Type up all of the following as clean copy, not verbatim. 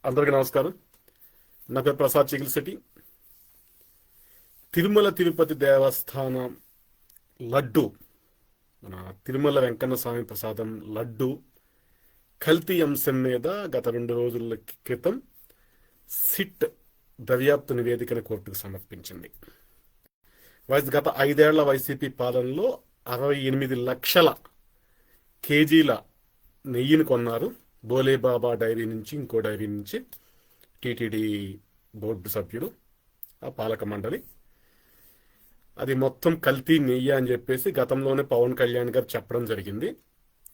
అందరికీ నమస్కారం. నా పేరు ప్రసాద్ చికిల్శెట్టి. తిరుమల తిరుపతి దేవస్థానం లడ్డు, మన తిరుమల వెంకన్న స్వామి ప్రసాదం లడ్డు కల్తీ అంశం మీద గత 2 రోజుల క్రితం సిట్ దర్యాప్తు నివేదికను కోర్టుకు సమర్పించింది. గత 5 ఏళ్ల వైసీపీ పాలనలో 68 లక్షల కేజీల నెయ్యిని కొన్నారు. బోలేబాబా డైరీ నుంచి, ఇంకో డైరీ నుంచి, టీటీడీ బోర్డు సభ్యుడు, ఆ పాలక మండలి, అది మొత్తం కల్తీ నెయ్యి అని చెప్పేసి గతంలోనే పవన్ కళ్యాణ్ గారు చెప్పడం జరిగింది.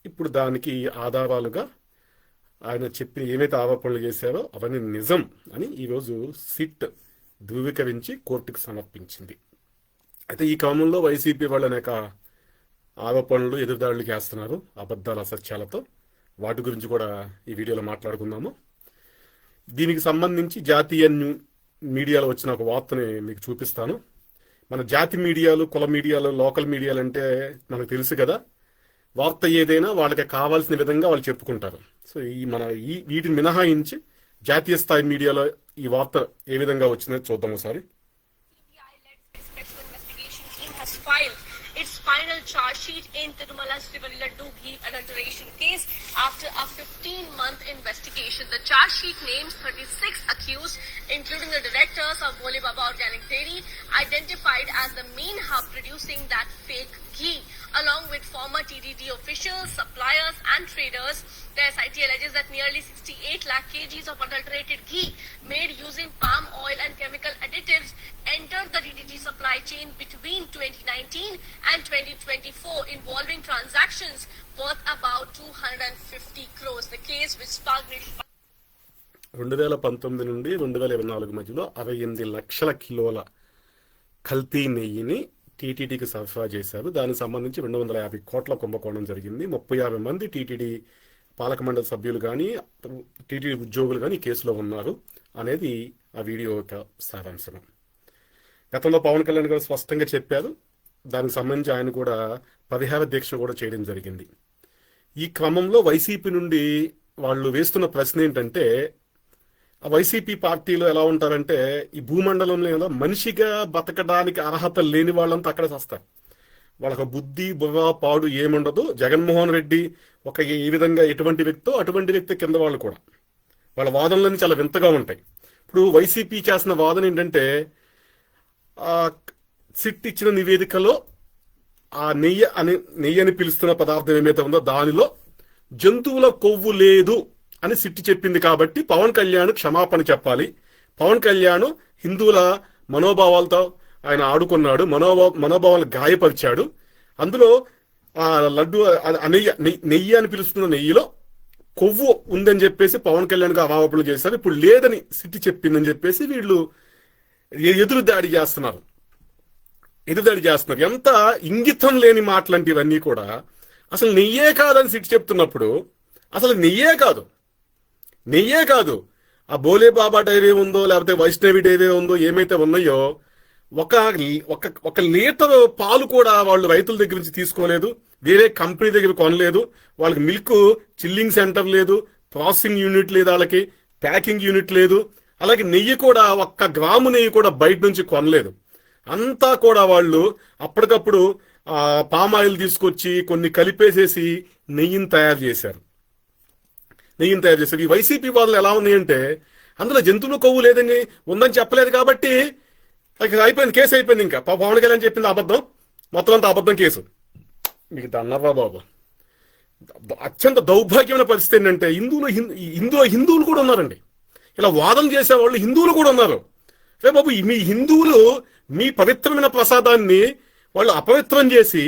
ఇప్పుడు దానికి ఆధారాలుగా ఆయన చెప్పిన ఏవైతే ఆరోపణలు చేశారో అవన్నీ నిజం అని ఈరోజు సిట్ ధృవీకరించి కోర్టుకు సమర్పించింది. అయితే ఈ క్రమంలో వైసీపీ వాళ్ళు అనేక ఆరోపణలు, ఎదురుదాడులు చేస్తున్నారు అబద్ధాల అసత్యాలతో. వాటి గురించి కూడా ఈ వీడియోలో మాట్లాడుకుందాము. దీనికి సంబంధించి జాతీయ మీడియాలో వచ్చిన ఒక వార్తని మీకు చూపిస్తాను. మన జాతి మీడియాలు, కుల మీడియాలు, లోకల్ మీడియాలు అంటే మనకు తెలుసు కదా, వార్త ఏదైనా వాళ్ళకి కావాల్సిన విధంగా వాళ్ళు చెప్పుకుంటారు. సో వీటిని మినహాయించి జాతీయ స్థాయి మీడియాలో ఈ వార్త ఏ విధంగా వచ్చిందో చూద్దాం ఒకసారి. Its final charge sheet in Tirumala's Laddu ghee adulteration case after a 15-month investigation. The charge sheet names 36 accused, including the directors of Bole Baba Organic Dairy, identified as the main hub producing that fake ghee, along with former TDD officials, suppliers and traders. The SIT alleges that nearly 68 lakh kgs of adulterated ghee made using palm oil and chemical additives entered the TDD supply chain between 2019 and 2024, involving transactions worth about 250 crores. The case which sparked 2019 నుండి 2024 మధ్యలో 68 లక్షల కిలోల కల్తీ నెయ్యిని టీటీడీకి సరఫరా చేశారు. దానికి సంబంధించి 250 కోట్ల కుంభకోణం జరిగింది. 36 మంది టీటీడీ పాలక మండలి సభ్యులు కానీ, టీటీడీ ఉద్యోగులు కానీ కేసులో ఉన్నారు అనేది ఆ వీడియో యొక్క సారాంశం. గతంలో పవన్ కళ్యాణ్ గారు స్పష్టంగా చెప్పారు. దానికి సంబంధించి ఆయన కూడా పరిహార దీక్ష కూడా చేయడం జరిగింది. ఈ క్రమంలో వైసీపీ నుండి వాళ్ళు వేస్తున్న ప్రశ్న ఏంటంటే, ఆ వైసీపీ పార్టీలో ఎలా ఉంటారంటే, ఈ భూమండలంలో మనిషిగా బతకడానికి అర్హత లేని వాళ్ళంతా అక్కడే వస్తారు. వాళ్ళకి బుద్ధి, బుర్ర, పాడు ఏముండదు. జగన్మోహన్ రెడ్డి ఒక ఏ విధంగా ఎటువంటి వ్యక్తో అటువంటి వ్యక్తి కింద వాళ్ళు కూడా వాళ్ళ వాదనలన్నీ చాలా వింతగా ఉంటాయి. ఇప్పుడు వైసీపీ చేసిన వాదన ఏంటంటే, సిట్ ఇచ్చిన నివేదికలో ఆ నెయ్యి అని పిలుస్తున్న పదార్థం ఏమైతే ఉందో దానిలో జంతువుల కొవ్వు లేదు అని సిట్ చెప్పింది. కాబట్టి పవన్ కళ్యాణ్ క్షమాపణ చెప్పాలి. పవన్ కళ్యాణ్ హిందువుల మనోభావాలతో ఆయన ఆడుకున్నాడు, మనోభావాలు గాయపరిచాడు. అందులో ఆ లడ్డు నెయ్యి అని పిలుస్తున్న నెయ్యిలో కొవ్వు ఉందని చెప్పేసి పవన్ కళ్యాణ్ గారు ఆరోపణలు చేశారు. ఇప్పుడు లేదని సిట్ చెప్పిందని చెప్పేసి వీళ్ళు ఎదురుదాడి చేస్తున్నారు. ఎంత ఇంగితం లేని మాటలంటివన్నీ కూడా. అసలు నెయ్యే కాదని సిట్ చెప్తున్నప్పుడు అసలు నెయ్యే కాదు ఆ బోలే బాబా డైరీ ఉందో, లేకపోతే వైష్ణవి డైరీ ఉందో, ఏమైతే ఉన్నాయో ఒక లీటర్ పాలు కూడా వాళ్ళు రైతుల దగ్గర నుంచి తీసుకోలేదు, వేరే కంపెనీ దగ్గర కొనలేదు. వాళ్ళకి మిల్క్ చిల్లింగ్ సెంటర్ లేదు, ప్రాసెసింగ్ యూనిట్ లేదు, వాళ్ళకి ప్యాకింగ్ యూనిట్ లేదు. అలాగే నెయ్యి కూడా 1 గ్రాము నెయ్యి కూడా బయట నుంచి కొనలేదు. అంతా కూడా వాళ్ళు అప్పటికప్పుడు పామాయిల్ తీసుకొచ్చి కొన్ని కలిపేసేసి నెయ్యిని తయారు చేశారు. ఈ వైసీపీ వాళ్ళు ఎలా ఉన్నాయంటే, అందులో జంతువుల కొవ్వు లేదని ఉందని చెప్పలేదు కాబట్టి అయిపోయింది, కేసు అయిపోయింది. ఇంకా పవన్ కళ్యాణ్ చెప్పింది అబద్ధం, మొత్తం అంతా అబద్ధం కేసు. మీకు దన్నరా బాబు. అత్యంత దౌర్భాగ్యమైన పరిస్థితి ఏంటంటే, హిందువులు కూడా ఉన్నారండి. ఇలా వాదన చేసేవాళ్ళు హిందువులు కూడా ఉన్నారు. రే బాబు, మీ హిందువులు మీ పవిత్రమైన ప్రసాదాన్ని వాళ్ళు అపవిత్రం చేసి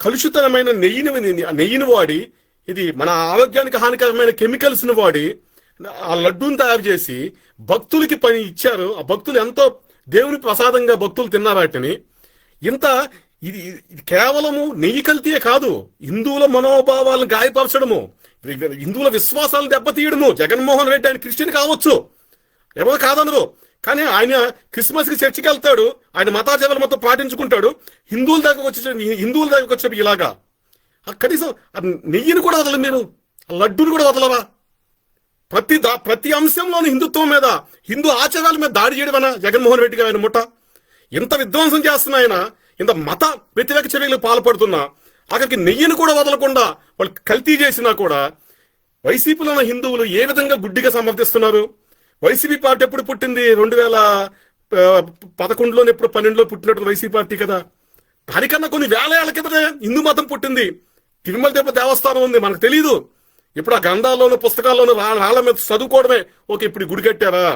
కలుషితమైన నెయ్యిని వాడి, ఇది మన ఆరోగ్యానికి హానికరమైన కెమికల్స్ని వాడి ఆ లడ్డూని తయారు చేసి భక్తులకి పని ఇచ్చారు. ఆ భక్తులు ఎంతో దేవుని ప్రసాదంగా భక్తులు తిన్నారు వాటిని. ఇది కేవలము నెయ్యి కల్తీయే కాదు, హిందువుల మనోభావాలను గాయపరచడము, హిందువుల విశ్వాసాలను దెబ్బతీయడము. జగన్మోహన్ రెడ్డి ఆయన క్రిస్టియన్ కావచ్చు, ఎవరు కాదనరు, కానీ ఆయన క్రిస్మస్కి చర్చికి వెళ్తాడు, ఆయన మతాచారాలు మొత్తం పాటించుకుంటాడు. హిందువుల దగ్గరకు వచ్చే ఇలాగా కనీసం నెయ్యిని కూడా వదలరు, మీరు లడ్డూని కూడా వదలరా? ప్రతి అంశంలోని హిందుత్వం మీద, హిందూ ఆచారాల మీద దాడి చేయడమేనా జగన్మోహన్ రెడ్డి గారు ఆయన ముఠ? ఇంత విధ్వంసం చేస్తున్న ఆయన, ఇంత మత వ్యతిరేక చర్యలకు పాల్పడుతున్నా, అక్కడికి నెయ్యిని కూడా వదలకుండా వాళ్ళు కల్తీ చేసినా కూడా వైసీపీలో ఉన్న హిందువులు ఏ విధంగా గుడ్డిగా సమర్థిస్తున్నారు? వైసీపీ పార్టీ ఎప్పుడు పుట్టింది? 2011లో ఎప్పుడు 12లో పుట్టినట్టు వైసీపీ పార్టీ కదా. దానికన్నా కొన్ని వేల ఏళ్ల కిందటే హిందూ మతం పుట్టింది. తిరుమల తిరుపతి దేవస్థానం ఉంది, మనకు తెలీదు. ఇప్పుడు ఆ గ్రంథాల్లోనూ పుస్తకాల్లోనూ రాళ్ల మీద చదువుకోవడమే. ఓకే, ఇప్పుడు గుడి కట్టారా,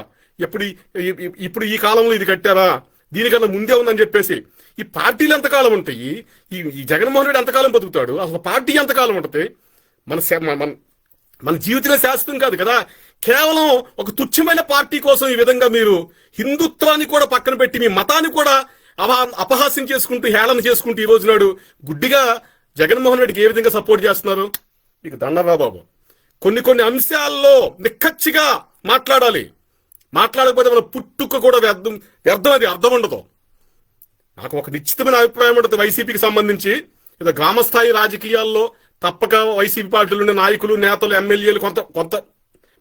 ఇప్పుడు ఈ కాలంలో ఇది కట్టారా, దీనికన్నా ముందే ఉందని చెప్పేసి. ఈ పార్టీలు ఎంతకాలం ఉంటాయి? ఈ జగన్మోహన్ రెడ్డి ఎంతకాలం బతుకుతాడు? అసలు పార్టీ ఎంతకాలం ఉంటుంది? మన జీవితమే శాశ్వతం కాదు కదా. కేవలం ఒక తుచ్చమైన పార్టీ కోసం ఈ విధంగా మీరు హిందుత్వాన్ని కూడా పక్కన పెట్టి మీ మతాన్ని కూడా అపహాస్యం చేసుకుంటూ, హేళన చేసుకుంటూ ఈ రోజు నాడు గుడ్డిగా జగన్మోహన్ రెడ్డికి ఏ విధంగా సపోర్ట్ చేస్తున్నారు? మీకు దండరా బాబు. కొన్ని అంశాల్లో నిక్కచ్చిగా మాట్లాడాలి. మాట్లాడకపోతే మన పుట్టుక కూడా వ్యర్థం. అది అర్థం ఉండదు. నాకు ఒక నిశ్చితమైన అభిప్రాయం ఉంటుంది వైసీపీకి సంబంధించి. ఏదో గ్రామస్థాయి రాజకీయాల్లో తప్పక వైసీపీ పార్టీలు నాయకులు, నేతలు, ఎమ్మెల్యేలు కొంత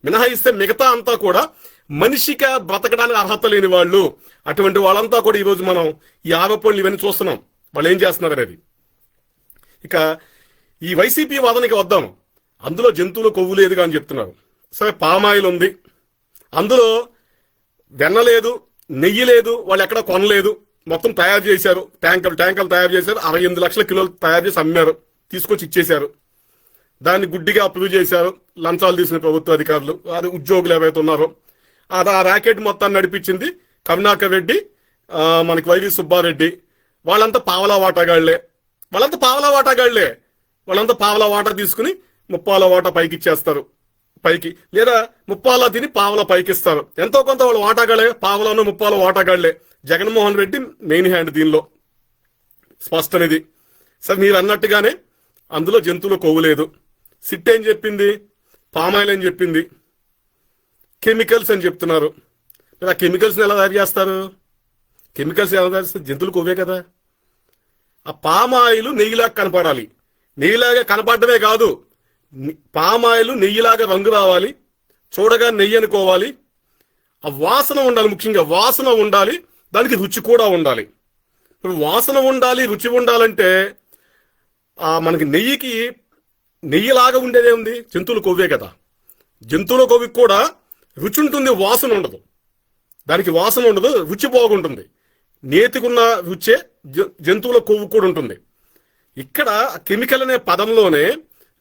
మినహాయిస్తే మిగతా అంతా కూడా మనిషిగా బ్రతకడానికి అర్హత లేని వాళ్ళు. అటువంటి వాళ్ళంతా కూడా ఈరోజు మనం ఈ ఆరోపణలు ఇవన్నీ చూస్తున్నాం, వాళ్ళు ఏం చేస్తున్నారు అనేది. ఇక ఈ వైసీపీ వాదనకి వద్దాం. అందులో జంతువుల కొవ్వు లేదుగా అని చెప్తున్నారు. సరే, పామాయిల్ ఉంది, అందులో వెన్న లేదు, నెయ్యి లేదు, వాళ్ళు ఎక్కడ కొనలేదు, మొత్తం తయారు చేశారు. ట్యాంకర్లు తయారు చేశారు. 68 లక్షల కిలోలు తయారు చేసి అమ్మారు, తీసుకొచ్చి ఇచ్చేశారు. దాన్ని గుడ్డిగా అప్రూవ్ చేశారు లంచాలు తీసిన ప్రభుత్వ అధికారులు. అది ఉద్యోగులు ఎవరైతే ఉన్నారో ఆ ర్యాకెట్ మొత్తాన్ని నడిపించింది కరుణాకర్ రెడ్డి, మనకి వైవి సుబ్బారెడ్డి. వాళ్ళంతా పావలా వాటాగాళ్లే. వాళ్ళంతా పావలా వాటా తీసుకుని ముప్పాల వాటా పైకి ఇచ్చేస్తారు. పైకి లేదా ముప్పాల తిని పావల పైకిస్తారు. ఎంతో కొంత వాళ్ళు వాటాగాళ్లే, పావలను ముప్పాల వాటాగాళ్లే. జగన్మోహన్ రెడ్డి మెయిన్ హ్యాండ్ దీనిలో, స్పష్టనిది. సార్, మీరు అన్నట్టుగానే అందులో జంతువుల కొవ్వు లేదు. సిట్ ఏం చెప్పింది? పామాయిల్ అని చెప్పింది. కెమికల్స్ అని చెప్తున్నారు. మరి ఆ కెమికల్స్ని ఎలా తయారు చేస్తారు? జంతువుల కొవ్వే కదా. ఆ పామాయిల్ నెయ్యిలాగా కనపడాలి. నెయ్యిలాగా కనపడమే కాదు, పామాయిల్ నెయ్యిలాగా రంగు రావాలి, చూడగా నెయ్యి అనుకోవాలి. ఆ వాసన ఉండాలి, ముఖ్యంగా వాసన ఉండాలి, దానికి రుచి కూడా ఉండాలి. ఇప్పుడు వాసన ఉండాలి, రుచి ఉండాలంటే మనకి నెయ్యిలాగా ఉండేదే ఉంది, జంతువుల కొవ్వే కదా. జంతువుల కొవ్వుకి కూడా రుచి ఉంటుంది, వాసన ఉండదు. దానికి వాసన ఉండదు, రుచి బాగుంటుంది. నేతికున్న రుచే జంతువుల కొవ్వు కూడా ఉంటుంది. ఇక్కడ కెమికల్ అనే పదంలోనే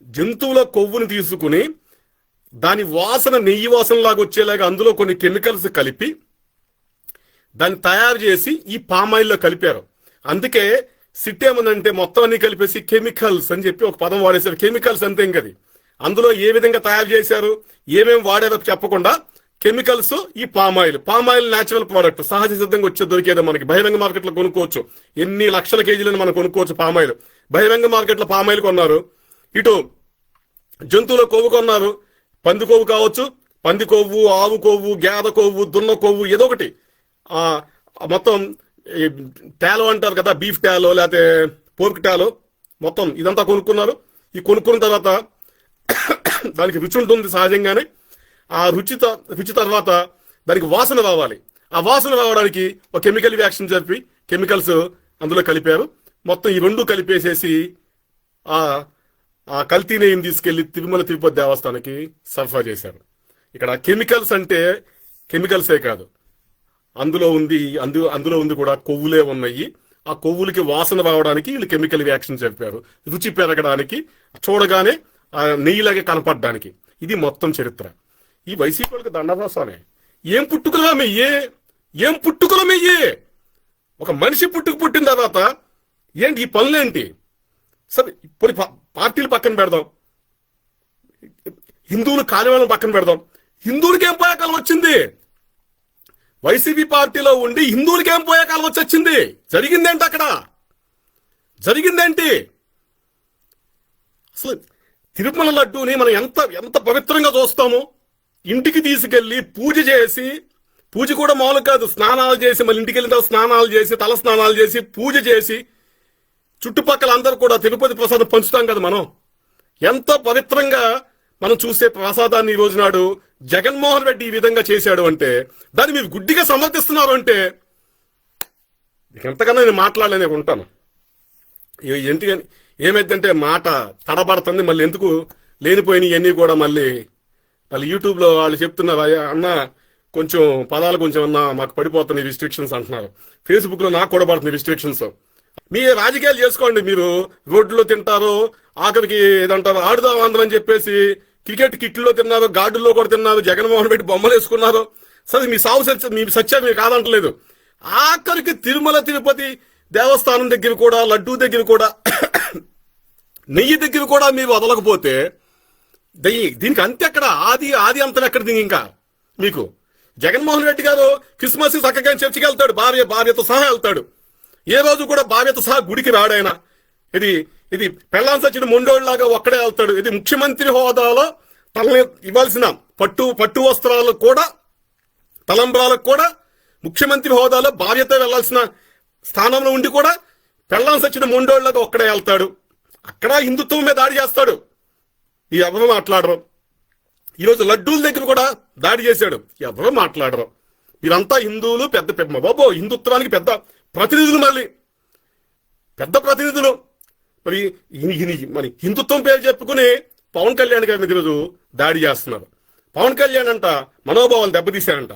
జంతువుల కొవ్వుని తీసుకుని దాని వాసన నెయ్యి వాసనలాగా వచ్చేలాగా అందులో కొన్ని కెమికల్స్ కలిపి దాన్ని తయారు చేసి ఈ పామాయిల్లో కలిపారు. అందుకే సిట్ ఏమనంటే మొత్తం అన్ని కలిపేసి కెమికల్స్ అని చెప్పి ఒక పదం వాడేశారు. కెమికల్స్ అంతే ఇంకది. అందులో ఏ విధంగా తయారు చేశారు, ఏమేమి వాడారో చెప్పకుండా కెమికల్స్, ఈ పామాయిల్ న్యాచురల్ ప్రోడక్ట్, సహజ సిద్ధంగా వచ్చే దొరికేదో మనకి బహిరంగ మార్కెట్లో కొనుక్కోవచ్చు. ఎన్ని లక్షల కేజీలను మనం కొనుక్కోవచ్చు పామాయిల్. బహిరంగ మార్కెట్లో పామాయిల్ కొన్నారు, ఇటు జంతువుల కొవ్వు కొన్నారు. పంది కొవ్వు కావచ్చు, పంది కొవ్వు, ఆవు కొవ్వు, గేదె కొవ్వు, దున్న కొవ్వు, ఏదో ఒకటి మొత్తం టాలో అంటారు కదా, బీఫ్ టాలో లేకపోతే పోర్క్ టాలో, మొత్తం ఇదంతా కొనుక్కున్నారు. ఈ కొనుక్కున్న తర్వాత దానికి రుచి ఉంటుంది సహజంగానే. ఆ రుచి తర్వాత దానికి వాసన రావాలి. ఆ వాసన రావడానికి ఒక కెమికల్ రియాక్షన్ జరిపి కెమికల్స్ అందులో కలిపారు. మొత్తం ఈ రెండు కలిపేసేసి ఆ కల్తీ నెయ్యిని తీసుకెళ్లి తిరుమల తిరుపతి దేవస్థానానికి సరఫరా చేశారు. ఇక్కడ కెమికల్స్ అంటే కెమికల్సే కాదు, అందులో ఉంది కూడా కొవ్వులే ఉన్నాయి. ఆ కొవ్వులకి వాసన రావడానికి వీళ్ళు కెమికల్ రియాక్షన్ జరిపారు, రుచి పెరగడానికి, చూడగానే నెయ్యిలాగే కనపడడానికి. ఇది మొత్తం చరిత్ర. ఈ వైసీపీ వాళ్ళకి దండరాసానే. ఏం పుట్టుకల మెయ్యే ఒక మనిషి పుట్టిన తర్వాత ఏంటి ఈ పనులేంటి? సరే, ఇప్పుడు పార్టీలు పక్కన పెడదాం, హిందువులు కానివాళ్ళని పక్కన పెడదాం. హిందువులకి ఏం పోయే కాలం వచ్చింది? వైసీపీ పార్టీలో ఉండి హిందువులకి ఏం పోయే కాలం వచ్చింది? జరిగిందేంటి అక్కడ? జరిగిందేంటి? అసలు తిరుమల లడ్డూని మనం ఎంత పవిత్రంగా చూస్తామో, ఇంటికి తీసుకెళ్లి పూజ చేసి, పూజ కూడా మామూలు కాదు, స్నానాలు చేసి, మళ్ళీ ఇంటికి వెళ్ళిన తర్వాత స్నానాలు చేసి, తల స్నానాలు చేసి, పూజ చేసి, చుట్టుపక్కల అందరూ కూడా తిరుపతి ప్రసాదం పంచుతాం కదా మనం. ఎంత పవిత్రంగా మనం చూసే ప్రసాదాన్ని ఈ రోజు నాడు జగన్మోహన్ రెడ్డి ఈ విధంగా చేశాడు అంటే దాన్ని మీరు గుడ్డిగా సమర్థిస్తున్నారు అంటే ఎంతకన్నా నేను మాట్లాడలేనే ఉంటాను. ఎందుకని ఏమైందంటే మాట తడబడుతుంది. మళ్ళీ ఎందుకు లేనిపోయిన ఇవన్నీ కూడా మళ్ళీ యూట్యూబ్లో వాళ్ళు చెప్తున్నారు, అన్న కొంచెం పదాలు కొంచెం అన్నా మాకు పడిపోతున్నాయి రిస్ట్రిక్షన్స్ అంటున్నారు. ఫేస్బుక్లో నాకు కూడా పడుతుంది రిస్ట్రిక్షన్స్. మీ రాజకీయాలు చేసుకోండి. మీరు రోడ్లో తింటారు, ఆఖరికి ఏదంటారు ఆడుదాం అందరం అని చెప్పేసి క్రికెట్ కిట్లో తిన్నారు, గార్డుల్లో కూడా తిన్నారు, జగన్మోహన్ రెడ్డి బొమ్మలు వేసుకున్నారు. సరే మీ సాగు సత్యం, మీ సత్యం మీరు కాదంటలేదు. ఆఖరికి తిరుమల తిరుపతి దేవస్థానం దగ్గర కూడా, లడ్డూ దగ్గర కూడా, నెయ్యి దగ్గర కూడా మీరు వదలకపోతే దీనికి అంతే ఎక్కడ? ఆది అంతం ఎక్కడ? దీనికి ఇంకా మీకు జగన్మోహన్ రెడ్డి గారు క్రిస్మస్ చక్కగా చర్చికి వెళ్తాడు, భార్యతో సహా వెళ్తాడు. ఏ రోజు కూడా భార్యతో సహా గుడికి రాడాయన. ఇది పెళ్ళాం సచ్చిన మొండోళ్ళలాగా ఒక్కడే వెళ్తాడు. ఇది ముఖ్యమంత్రి హోదాలో తలని ఇవ్వాల్సిన పట్టు వస్త్రాలకు కూడా, తలంబ్రాలకు కూడా ముఖ్యమంత్రి హోదాలో భార్యతో వెళ్లాల్సిన స్థానంలో ఉండి కూడా పెళ్ళాం సచ్చిన మొండోళ్ళలాగా ఒక్కడే వెళ్తాడు. అక్కడ హిందుత్వం మీద దాడి చేస్తాడు. ఈ ఎవరు మాట్లాడరు. ఈరోజు లడ్డూల దగ్గర కూడా దాడి చేశాడు. ఎవరు మాట్లాడరు. వీరంతా హిందువులు, పెద్ద బాబో హిందుత్వానికి పెద్ద ప్రతినిధులు, మళ్ళీ పెద్ద ప్రతినిధులు. మరి హిందుత్వం పేరు చెప్పుకుని పవన్ కళ్యాణ్ గారి మీద ఈరోజు దాడి చేస్తున్నారు. పవన్ కళ్యాణ్ అంట మనోభావాలు దెబ్బతీశారంట.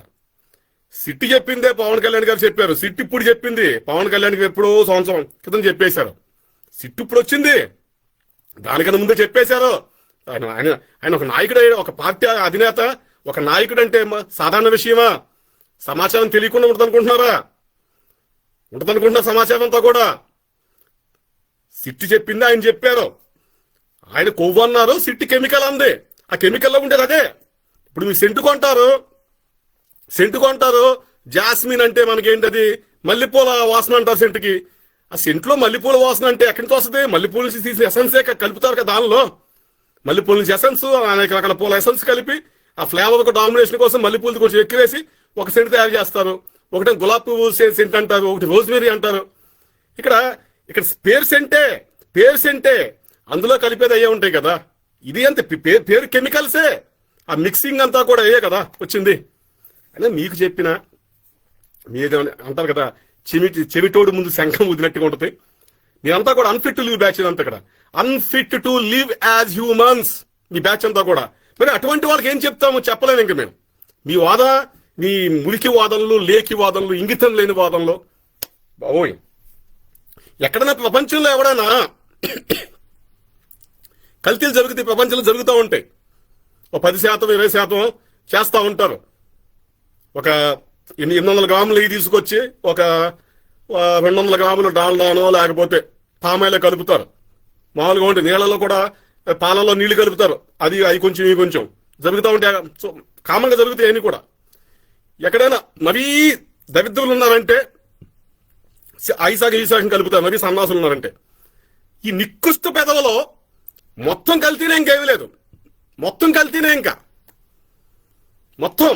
సిట్టి చెప్పిందే పవన్ కళ్యాణ్ గారు చెప్పారు. సిట్టి ఇప్పుడు చెప్పింది పవన్ కళ్యాణ్ గారు ఎప్పుడో సంవత్సరం క్రితం చెప్పేశారు. సిట్టి ఇప్పుడు వచ్చింది, దానికన్నా ముందే చెప్పేశారు. ఆయన ఒక నాయకుడు, ఒక పార్టీ అధినేత, ఒక నాయకుడు అంటే సాధారణ విషయమా? సమాచారం తెలియకుండా ఉంటుందనుకుంటున్నారా? సమాచారం అంతా కూడా సిట్టి చెప్పింది ఆయన చెప్పారు. ఆయన కొవ్వు అన్నారు, సిట్టి కెమికల్ అంది. ఆ కెమికల్లో ఉండేది అదే. ఇప్పుడు మీరు సెంటు కొంటారు, జాస్మిన్ అంటే మనకేంటది మల్లెపూల వాసన అంటారు సెంటుకి. ఆ సెంట్లో మల్లెపూల వాసన అంటే ఎక్కడి నుంచి వస్తుంది? మల్లెపూల నుంచి తీసిన ఎసెన్సే కలుపుతారు కదా దానిలో. మల్లెపూల నుంచి ఎసెన్స్, అనేక రకాల పూల ఎసెన్స్ కలిపి ఆ ఫ్లేవర్ డామినేషన్ కోసం మల్లెపూలతో కొంచెం ఎక్కువేసి ఒక సెంట్ తయారు చేస్తారు. ఒకటి గులాబీ పువ్వు సెంట్ అంటారు, ఒకటి రోజ్మేరీ అంటారు. ఇక్కడ పేరు సెంటే అందులో కలిపేది అయ్యే ఉంటాయి కదా. ఇది అంతే, పేరు కెమికల్సే. ఆ మిక్సింగ్ అంతా కూడా అయ్యే కదా వచ్చింది. అయినా మీకు చెప్పిన మీరు అంటారు కదా, చెవిటోడు ముందు శంఖం ఊదినట్టుగా ఉంటుంది. మీరంతా కూడా అన్ఫిట్ టు లివ్ బ్యాచ్. అంతా ఇక్కడ unfit to live as humans me batch అంతా కూడా. మరి అటువంటి వాళ్ళకి ఏం చెప్తామో చెప్పలేము ఇంక మేము. మీ మురికి వాదనలు, లేఖి వాదనలు, ఇంగితం లేని వాదనలు. బాబోయ్, ఎక్కడైనా ప్రపంచంలో ఎవడైనా కల్తీలు జరిగితే ప్రపంచంలో జరుగుతూ ఉంటాయి. ఒక 10%, 20% చేస్తూ ఉంటారు. ఒక 800 గ్రాములు నెయ్యి తీసుకొచ్చి ఒక 200 గ్రాములు డాల్డానో లేకపోతే పామాయిలో కలుపుతారు. మామూలుగా ఉంటే నీళ్ళలో కూడా, పాలలో నీళ్లు కలుపుతారు. అది కొంచెం ఇవి కొంచెం జరుగుతూ ఉంటాయి. కామన్గా జరుగుతాయి అన్నీ కూడా. ఎక్కడైనా మరీ దరిద్రులు ఉన్నారంటే ఈసాగం కలుపుతారు. మరీ సన్నాసులు ఉన్నారంటే ఈ నికృష్ట పెదవులో మొత్తం కల్తీనే, ఇంకేమీ లేదు. మొత్తం కల్తీనే, ఇంకా మొత్తం